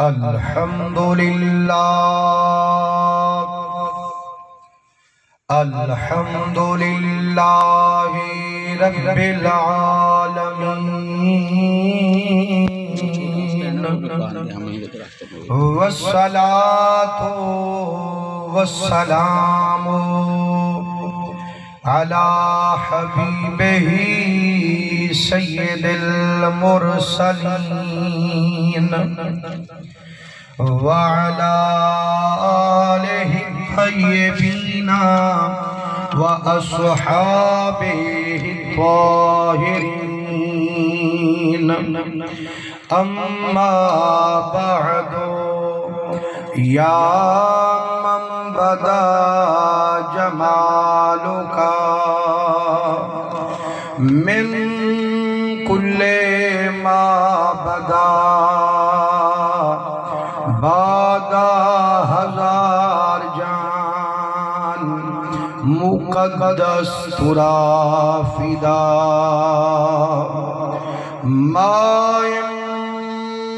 الحمدللہ الحمدللہ رب العالمین والصلاة والسلام علی حبیبہ سید المرسلین وعلى آلہ الطیبین وأصحابه الطاہرین اما بعد یا من بدا جمالک من کل ما بدا بعد ہزار جان مقدس ترا فدا ما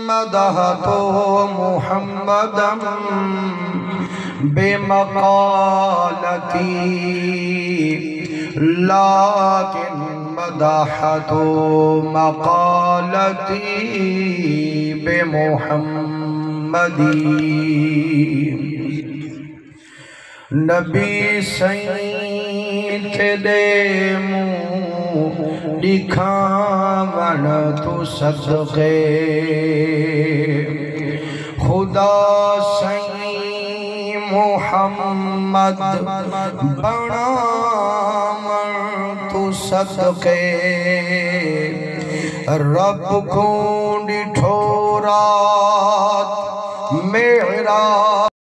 مدحت محمدا بمقالتی لیکن مدحت مقالتی بمحمدی نبی سین تیرے منہ دکھاون تو صدقے خدا سین محمد بناون تو صدقے رب کو ڈٹھورات میرا